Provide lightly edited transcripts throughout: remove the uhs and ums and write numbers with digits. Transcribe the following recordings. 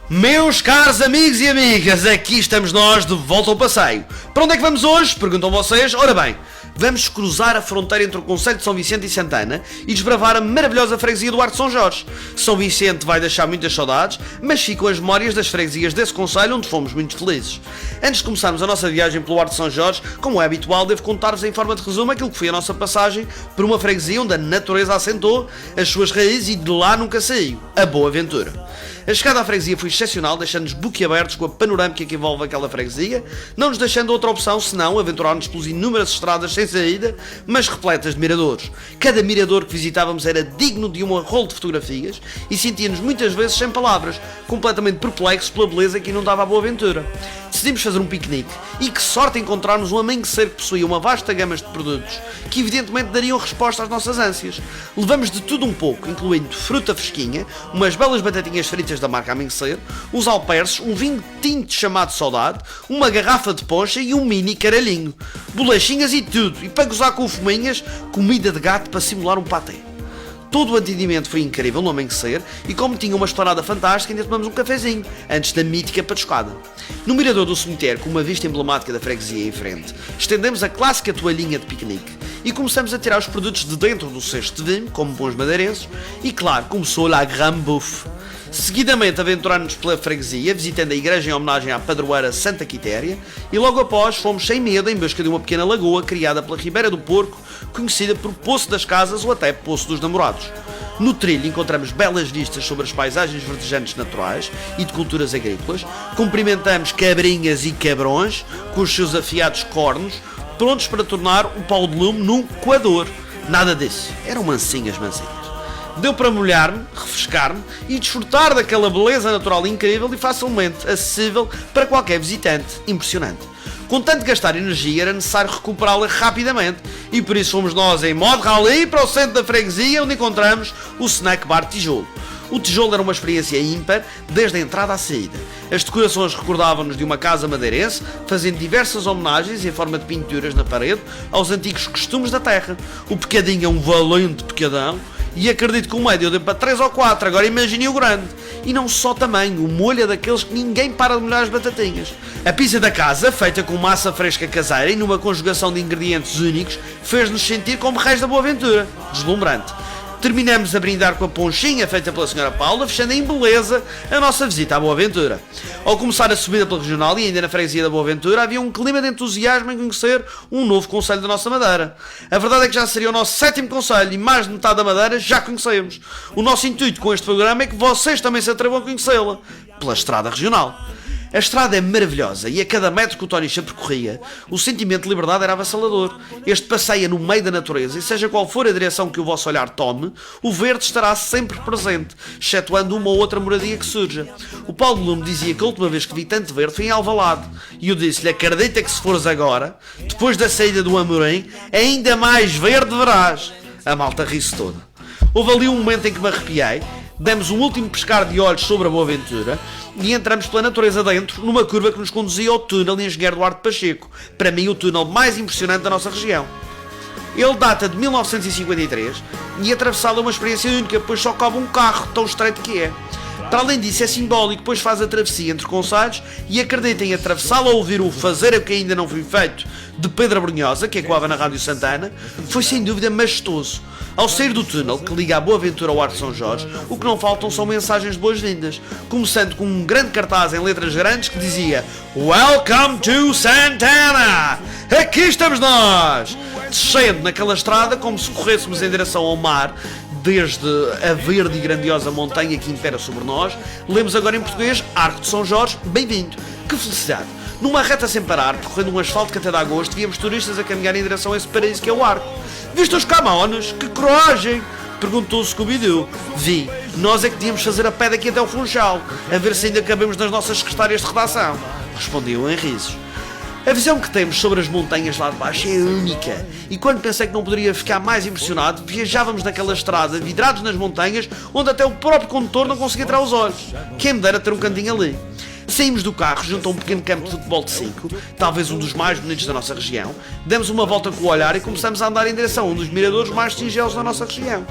Meus caros amigos e amigas, aqui estamos nós de volta ao passeio. Para onde é que vamos hoje? Perguntam vocês. Ora bem, vamos cruzar a fronteira entre o concelho de São Vicente e Santana e desbravar a maravilhosa freguesia do Arco de São Jorge. São Vicente vai deixar muitas saudades, mas ficam as memórias das freguesias desse concelho onde fomos muito felizes. Antes de começarmos a nossa viagem pelo Arco de São Jorge, como é habitual, devo contar-vos em forma de resumo aquilo que foi a nossa passagem por uma freguesia onde a natureza assentou as suas raízes e de lá nunca saiu. A Boa Ventura. A chegada à freguesia foi excepcional, deixando-nos boquiabertos com a panorâmica que envolve aquela freguesia, não nos deixando outra opção senão aventurar-nos pelas inúmeras estradas sem saída, mas repletas de miradores. Cada mirador que visitávamos era digno de um rolo de fotografias e sentíamos muitas vezes sem palavras, completamente perplexos pela beleza que inundava a Boa Ventura. Decidimos fazer um piquenique e que sorte encontrarmos um amanhecer que possuía uma vasta gama de produtos que evidentemente dariam resposta às nossas ânsias. Levamos de tudo um pouco, incluindo fruta fresquinha, umas belas batatinhas fritas da marca Amanhecer, uns alperces, um vinho tinto chamado Saudade, uma garrafa de poncha e um mini caralhinho. Bolachinhas e tudo, e para gozar com fuminhas, comida de gato para simular um paté. Todo o atendimento foi incrível no Amanhecer e como tinha uma esplanada fantástica ainda tomamos um cafezinho, antes da mítica patuscada. No mirador do cemitério, com uma vista emblemática da freguesia em frente, estendemos a clássica toalhinha de piquenique e começamos a tirar os produtos de dentro do cesto de vinho, como bons madeirenses, e claro, começou la grande bouffe. Seguidamente aventurámos-nos pela freguesia, visitando a igreja em homenagem à padroeira Santa Quitéria, e logo após fomos sem medo em busca de uma pequena lagoa criada pela Ribeira do Porco, conhecida por Poço das Casas ou até Poço dos Namorados. No trilho encontramos belas vistas sobre as paisagens verdejantes naturais e de culturas agrícolas, cumprimentamos cabrinhas e cabrões com os seus afiados cornos, prontos para tornar o pau de lume num coador. Nada disso, eram mansinhas. Deu para molhar-me, refrescar-me e desfrutar daquela beleza natural incrível e facilmente acessível para qualquer visitante. Impressionante. Com tanto gastar energia era necessário recuperá-la rapidamente e por isso fomos nós em modo rally para o centro da freguesia onde encontramos o Snack Bar Tijolo. O tijolo era uma experiência ímpar desde a entrada à saída. As decorações recordavam-nos de uma casa madeirense, fazendo diversas homenagens em forma de pinturas na parede aos antigos costumes da terra. O pecadinho é um valente pecadão e acredito que o médio deu para 3 ou 4, agora imagine o grande. E não só tamanho, o molho é daqueles que ninguém para de molhar as batatinhas. A pizza da casa, feita com massa fresca caseira e numa conjugação de ingredientes únicos, fez-nos sentir como reis da Boa Ventura. Deslumbrante. Terminamos a brindar com a ponchinha feita pela Sra. Paula, fechando em beleza a nossa visita à Boa Ventura. Ao começar a subida pela regional e ainda na freguesia da Boa Ventura, havia um clima de entusiasmo em conhecer um novo concelho da nossa Madeira. A verdade é que já seria o nosso 7º concelho e mais de metade da Madeira já conhecemos. O nosso intuito com este programa é que vocês também se atrevam a conhecê-la, pela estrada regional. A estrada é maravilhosa e a cada metro que o Tony percorria, o sentimento de liberdade era avassalador. Este passeia no meio da natureza e seja qual for a direção que o vosso olhar tome, o verde estará sempre presente, excetuando uma ou outra moradia que surja. O Paulo Lume dizia que a última vez que vi tanto verde foi em Alvalade e eu disse-lhe, acredita que se fores agora, depois da saída do Amorim, ainda mais verde verás. A malta ri-se toda. Houve ali um momento em que me arrepiei, demos um último pescar de olhos sobre a Boa Ventura e entramos pela natureza dentro numa curva que nos conduzia ao túnel Engenheiro Duarte Pacheco, para mim o túnel mais impressionante da nossa região. Ele data de 1953 e atravessá-lo é uma experiência única, pois só cabe um carro tão estreito que é. Para além disso é simbólico, pois faz a travessia entre concelhos e acreditem, atravessá-lo a ouvir o Fazer o que ainda não foi feito de Pedro Abrunhosa, que ecoava na Rádio Santana, foi sem dúvida majestoso. Ao sair do túnel que liga a Boa Ventura ao Arco de São Jorge, o que não faltam são mensagens de boas-vindas, começando com um grande cartaz em letras grandes que dizia Welcome to Santana! Aqui estamos nós! Descendo naquela estrada como se corrêssemos em direção ao mar, desde a verde e grandiosa montanha que impera sobre nós, lemos agora em português Arco de São Jorge, bem-vindo! Que felicidade! Numa reta sem parar, percorrendo um asfalto que até dá gosto, víamos turistas a caminhar em direção a esse paraíso que é o Arco. Viste os Camões? Que coragem! Perguntou o Scooby-Doo. Vi. Nós é que tínhamos fazer a pé daqui até o Funchal, a ver se ainda cabemos nas nossas secretárias de redação. Respondiam em risos. A visão que temos sobre as montanhas lá de baixo é única. E quando pensei que não poderia ficar mais impressionado, viajávamos naquela estrada, vidrados nas montanhas, onde até o próprio condutor não conseguia tirar os olhos. Quem me dera ter um cantinho ali. Saímos do carro junto a um pequeno campo de futebol de 5, talvez um dos mais bonitos da nossa região, demos uma volta com o olhar e começamos a andar em direção a um dos miradores mais singelos da nossa região.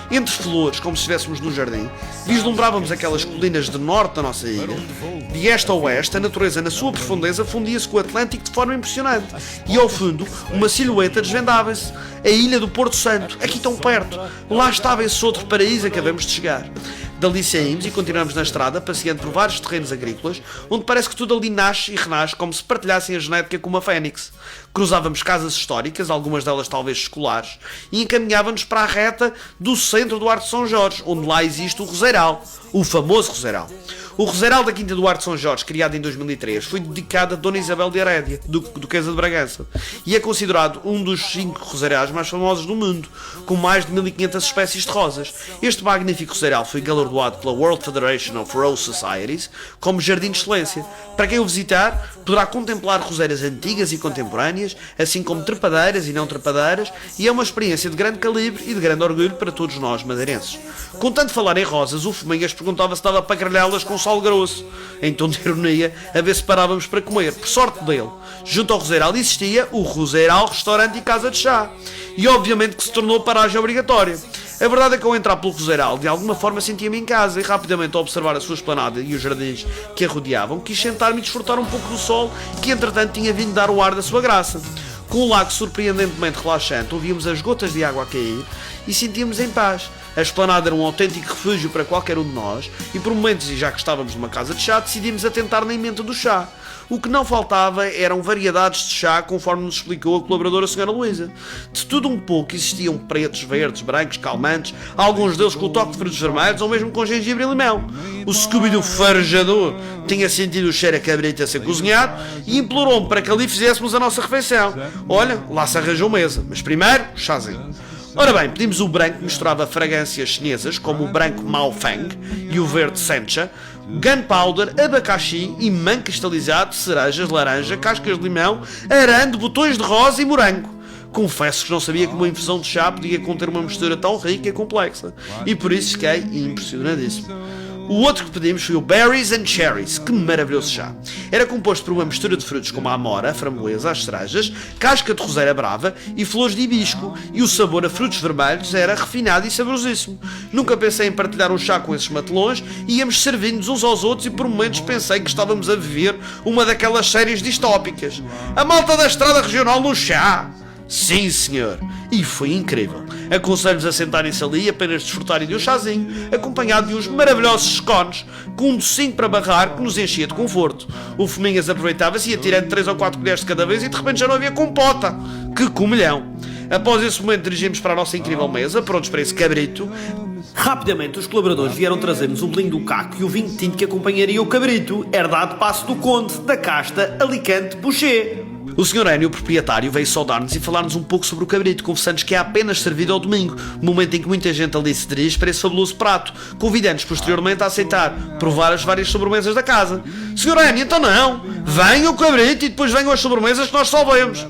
Entre flores, como se estivéssemos num jardim, vislumbrávamos aquelas colinas de norte da nossa ilha. De este a oeste, a natureza na sua profundeza fundia-se com o Atlântico de forma impressionante. E ao fundo, uma silhueta desvendava-se. A ilha do Porto Santo, aqui tão perto. Lá estava esse outro paraíso a que acabamos de chegar. Dali saímos e continuamos na estrada, passeando por vários terrenos agrícolas, onde parece que tudo ali nasce e renasce como se partilhassem a genética com uma fênix. Cruzávamos casas históricas, algumas delas talvez escolares, e encaminhávamos para a reta do centro do Arco de São Jorge, onde lá existe o Roseiral, o famoso Roseiral. O Roseiral da Quinta do Arco de São Jorge, criado em 2003, foi dedicado a Dona Isabel de Herédia, Duquesa de Bragança, e é considerado um dos 5 roseirais mais famosos do mundo, com mais de 1500 espécies de rosas. Este magnífico roseiral foi galardoado pela World Federation of Rose Societies como Jardim de Excelência. Para quem o visitar, poderá contemplar roseiras antigas e contemporâneas, assim como trepadeiras e não trepadeiras, e é uma experiência de grande calibre e de grande orgulho para todos nós madeirenses. Com tanto falar em rosas, o Fominhas perguntava se dava para grelhá-las com sal grosso, em tom de ironia, a ver se parávamos para comer. Por sorte dele, junto ao Roseiral existia o Roseiral Restaurante e Casa de Chá, e obviamente que se tornou paragem obrigatória. A verdade é que ao entrar pelo Roseiral, de alguma forma sentia-me em casa, e rapidamente ao observar a sua esplanada e os jardins que a rodeavam, quis sentar-me e desfrutar um pouco do sol, que entretanto tinha vindo dar o ar da sua graça. Com o lago surpreendentemente relaxante, ouvíamos as gotas de água a cair e sentíamos em paz. A esplanada era um autêntico refúgio para qualquer um de nós e por momentos, e já que estávamos numa casa de chá, decidimos atentar na emenda do chá. O que não faltava eram variedades de chá, conforme nos explicou a colaboradora Sra. Luísa. De tudo um pouco, existiam pretos, verdes, brancos, calmantes, alguns deles com o toque de frutos vermelhos ou mesmo com gengibre e limão. O Scooby-Doo farejador tinha sentido o cheiro a cabrito a ser cozinhado e implorou-me para que ali fizéssemos a nossa refeição. Olha, lá se arranjou mesa, mas primeiro, chazinho. Ora bem, pedimos o branco que misturava fragrâncias chinesas, como o branco Mao Feng e o verde Sencha, gunpowder, abacaxi e mango cristalizado, cerejas, laranja, cascas de limão, arando, botões de rosa e morango. Confesso que não sabia que uma infusão de chá podia conter uma mistura tão rica e complexa, e por isso fiquei impressionadíssimo. O outro que pedimos foi o Berries and Cherries, que maravilhoso chá. Era composto por uma mistura de frutos como a amora, a framboesa, as cerejas, casca de roseira brava e flores de hibisco, e o sabor a frutos vermelhos era refinado e saborosíssimo. Nunca pensei em partilhar um chá com esses matelões, íamos servindo-nos uns aos outros e por momentos pensei que estávamos a viver uma daquelas séries distópicas. A malta da estrada regional no chá! Sim, senhor. E foi incrível. Aconselho-vos a sentarem-se ali e apenas desfrutarem de um chazinho, acompanhado de uns maravilhosos scones, com um docinho para barrar que nos enchia de conforto. O Fominhas aproveitava-se e ia tirando 3 ou 4 colheres de cada vez e de repente já não havia compota. Que comelhão! Após esse momento dirigimos para a nossa incrível mesa, prontos para esse cabrito. Rapidamente os colaboradores vieram trazer-nos o bolinho do caco e o vinho tinto que acompanharia o cabrito, herdado de Passo do Conde, da casta Alicante Boucher. O Sr. Enio, o proprietário, veio saudar-nos e falar-nos um pouco sobre o cabrito, confessando-nos que é apenas servido ao domingo, momento em que muita gente ali se dirige para esse fabuloso prato, convidando-nos posteriormente a aceitar provar as várias sobremesas da casa. Sr. Enio, então não! Venha o cabrito e depois venham as sobremesas que nós salvemos!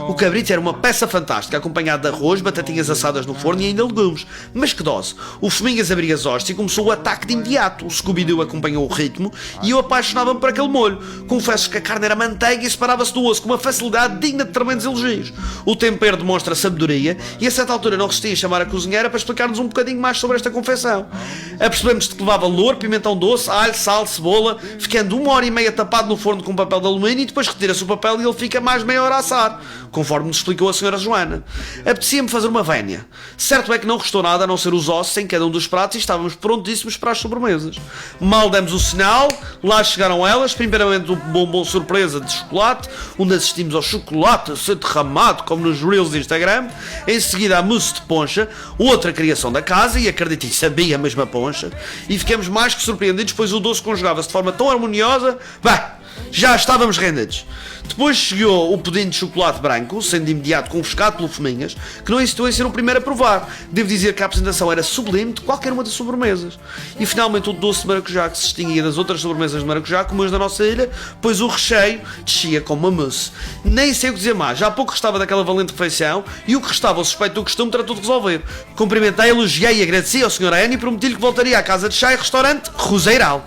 O cabrito era uma peça fantástica, acompanhado de arroz, batatinhas assadas no forno e ainda legumes. Mas que dose! O Fominhas abria as hostes e começou o ataque de imediato. O Scooby-Doo acompanhou o ritmo e eu apaixonava-me por aquele molho. Confesso que a carne era manteiga e separava-se do osso com uma facilidade digna de tremendos elogios. O tempero demonstra sabedoria e a certa altura não resisti a chamar a cozinheira para explicar-nos um bocadinho mais sobre esta confecção. Apercebemos que levava louro, pimentão doce, alho, sal, cebola, ficando 1h30 tapado no forno com papel de alumínio e depois retira-se o papel e ele fica mais meia hora a assar, conforme nos explicou a Sra. Joana. Apetecia-me fazer uma vénia. Certo é que não restou nada a não ser os ossos em cada um dos pratos e estávamos prontíssimos para as sobremesas. Mal demos o sinal, lá chegaram elas, primeiramente o bombom surpresa de chocolate, onde assistimos ao chocolate a ser derramado como nos reels de Instagram, em seguida a mousse de poncha, outra criação da casa, e acreditem, sabia a mesma poncha, e ficamos mais que surpreendidos, pois o doce conjugava-se de forma tão harmoniosa, já estávamos rendidos. Depois chegou o pudim de chocolate branco, sendo de imediato confiscado pelo Fominhas, que não hesitou em ser o primeiro a provar. Devo dizer que a apresentação era sublime de qualquer uma das sobremesas. E finalmente o doce de maracujá, que se distinguia das outras sobremesas de maracujá comuns da nossa ilha, pois o recheio descia como uma mousse. Nem sei o que dizer mais, já há pouco restava daquela valente refeição e o que restava ao suspeito do costume tratou de resolver. Cumprimentei, elogiei e agradeci ao Sr. Enio e prometi-lhe que voltaria à casa de chá e restaurante Roseiral.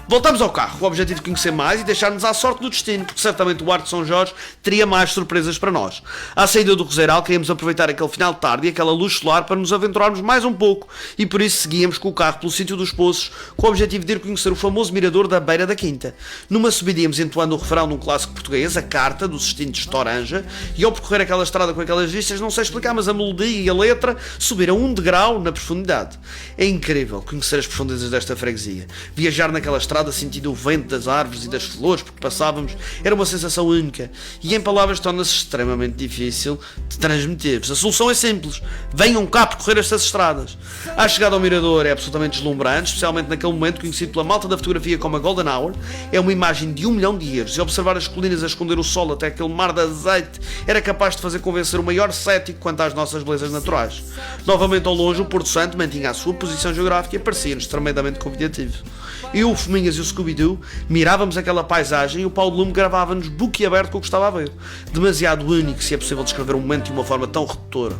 Voltamos ao carro, com o objetivo de conhecer mais e deixar-nos à sorte do destino, porque certamente o Arco de São Jorge teria mais surpresas para nós. À saída do Roseiral, queríamos aproveitar aquele final de tarde e aquela luz solar para nos aventurarmos mais um pouco, e por isso seguíamos com o carro pelo sítio dos Poços, com o objetivo de ir conhecer o famoso mirador da Beira da Quinta. Numa subida íamos entoando o refrão de um clássico português, a Carta, dos extintos Toranja, e ao percorrer aquela estrada com aquelas vistas, não sei explicar, mas a melodia e a letra subiram um degrau na profundidade. É incrível conhecer as profundezas desta freguesia. Viajar naquela estrada sentindo o vento das árvores e das flores porque passávamos era uma sensação única e em palavras torna-se extremamente difícil de transmitir-vos. A solução é simples: venham cá percorrer estas estradas. A chegada ao mirador é absolutamente deslumbrante, especialmente naquele momento conhecido pela malta da fotografia como a Golden Hour. É uma imagem de 1 milhão de euros e observar as colinas a esconder o sol até aquele mar de azeite era capaz de fazer convencer o maior cético quanto às nossas belezas naturais. Novamente ao longe, o Porto Santo mantinha a sua posição geográfica e parecia-nos tremendamente convidativo. Eu, o Fuminhas e o Scooby-Doo mirávamos aquela paisagem e o Paulo Lume gravava-nos boquiaberto com o que estava a ver. Demasiado único, se é possível descrever um momento de uma forma tão redutora.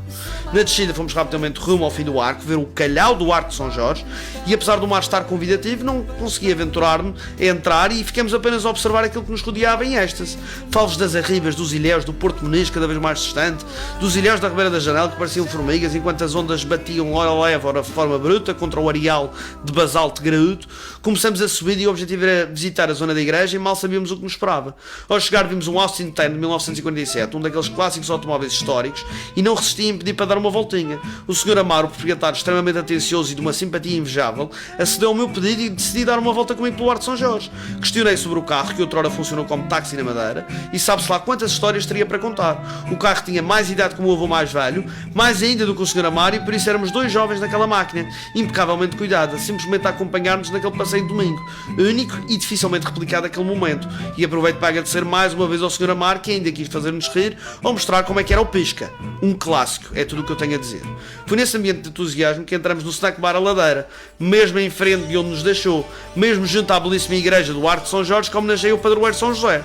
Na descida fomos rapidamente rumo ao fim do arco, ver o calhau do Arco de São Jorge, e apesar do mar estar convidativo, não consegui aventurar-me a entrar e ficamos apenas a observar aquilo que nos rodeava em êxtase. Falo-vos das arribas, dos ilhéus, do Porto Muniz cada vez mais distante, dos ilhéus da Ribeira da Janela que pareciam formigas enquanto as ondas batiam ora leve, ora de forma bruta contra o areal de basalto graúdo. Começamos a subir e o objetivo era visitar a zona da igreja e mal sabíamos o que nos esperava. Ao chegar vimos um Austin Ten de 1947, um daqueles clássicos automóveis históricos, e não resisti em pedir para dar uma voltinha. O Sr. Amaro, proprietário extremamente atencioso e de uma simpatia invejável, acedeu ao meu pedido e decidi dar uma volta comigo pelo Arco de São Jorge. Questionei sobre o carro, que outrora funcionou como táxi na Madeira, e sabe-se lá quantas histórias teria para contar. O carro tinha mais idade que o meu avô mais velho, mais ainda do que o Sr. Amaro, e por isso éramos 2 jovens naquela máquina, impecavelmente cuidada, simplesmente a acompanhar-nos naquele passeio de domingo, único e dificilmente replicado aquele momento. E aproveito para agradecer mais uma vez ao Sr. Amaro, que ainda quis fazer-nos rir ou mostrar como é que era o Pisca. Um clássico, é tudo o que eu tenho a dizer. Foi nesse ambiente de entusiasmo que entramos no snack bar A Ladeira, mesmo em frente de onde nos deixou, mesmo junto à belíssima igreja do Arco de São Jorge, que homenageia o padroeiro São José.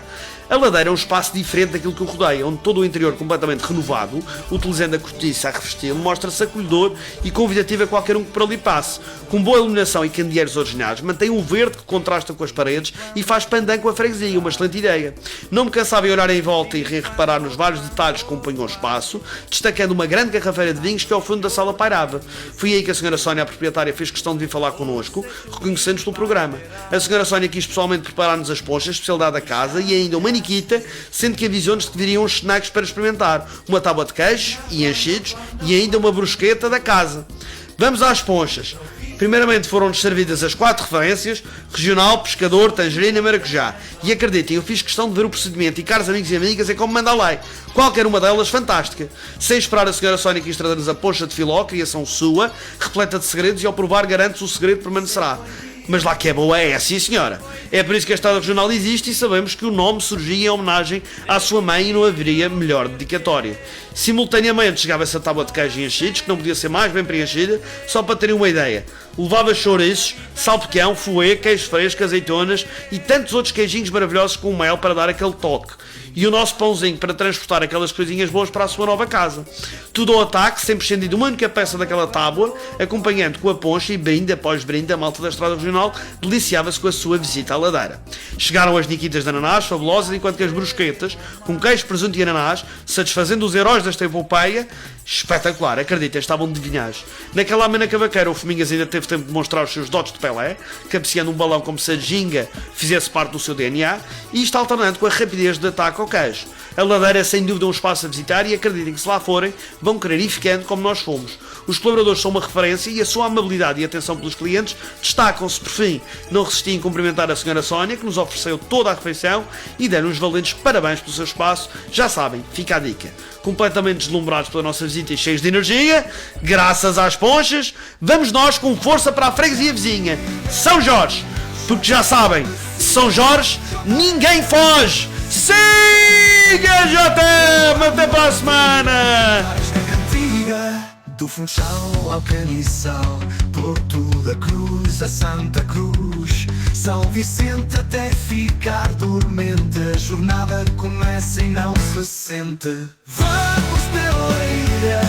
A Ladeira é um espaço diferente daquilo que o rodeia, onde todo o interior completamente renovado, utilizando a cortiça a revesti-lo, mostra-se acolhedor e convidativo a qualquer um que por ali passe. Com boa iluminação e candeeiros originais, mantém um verde que contrasta com as paredes e faz pandan com a freguesia, uma excelente ideia. Não me cansava em olhar em volta e reparar nos vários detalhes que compõem o espaço, destacando uma grande garrafeira de vinhos que ao fundo da sala pairava. Foi aí que a Sra. Sónia, a proprietária, fez questão de vir falar connosco, reconhecendo-nos pelo programa. A Sra. Sónia quis pessoalmente preparar-nos as ponchas, especialidade da casa, e ainda uma Nikita, sendo que avisou-nos que viriam uns snacks para experimentar, uma tábua de queijo e enchidos e ainda uma brusqueta da casa. Vamos às ponchas. Primeiramente foram-nos servidas as 4 referências: regional, pescador, tangerina e maracujá. E acreditem, eu fiz questão de ver o procedimento e, caros amigos e amigas, é como manda a lei. Qualquer uma delas fantástica. Sem esperar, a Sra. Sónia quis trazer-nos a poncha de filó, criação sua, repleta de segredos, e ao provar garante-se o segredo permanecerá. Mas lá que é boa é, sim senhora. É por isso que a Estrada Regional existe e sabemos que o nome surgia em homenagem à sua mãe e não haveria melhor dedicatória. Simultaneamente chegava essa tábua de queijo e enchidos, que não podia ser mais bem preenchida, só para terem uma ideia. Levava chouriços, salpicão, fouet, queijo fresco, azeitonas e tantos outros queijinhos maravilhosos com mel para dar aquele toque. E o nosso pãozinho para transportar aquelas coisinhas boas para a sua nova casa. Tudo ao ataque, sempre estendido uma única peça daquela tábua, acompanhando com a poncha, e brinde após brinde a malta da Estrada Regional deliciava-se com a sua visita à ladeira. Chegaram as niquitas de ananás, fabulosas, enquanto que as brusquetas, com queijo, presunto e ananás, satisfazendo os heróis desta epopeia, espetacular, acredita, estavam divinhais. Naquela amena cavaqueira, o Fuminhas ainda teve tempo de mostrar os seus dotes de Pelé, cabeceando um balão como se a ginga fizesse parte do seu DNA, e isto alternando com a rapidez de ataque ao queijo. A ladeira é sem dúvida um espaço a visitar e acreditem que se lá forem, vão querer ir ficando como nós fomos. Os colaboradores são uma referência e a sua amabilidade e atenção pelos clientes destacam-se. Por fim, não resisti em cumprimentar a Sra. Sónia, que nos ofereceu toda a refeição, e dar uns valentes parabéns pelo seu espaço. Já sabem, fica a dica. Completamente deslumbrados pela nossa visita e cheios de energia, graças às ponchas, vamos nós com força para a freguesia vizinha, São Jorge, porque já sabem, de São Jorge ninguém foge. Siga, JM, até para a semana! Do Funchal ao Caniçal, Porto da Cruz a Santa Cruz, São Vicente até ficar dormente, a jornada começa e não se sente. Vamos pela ilha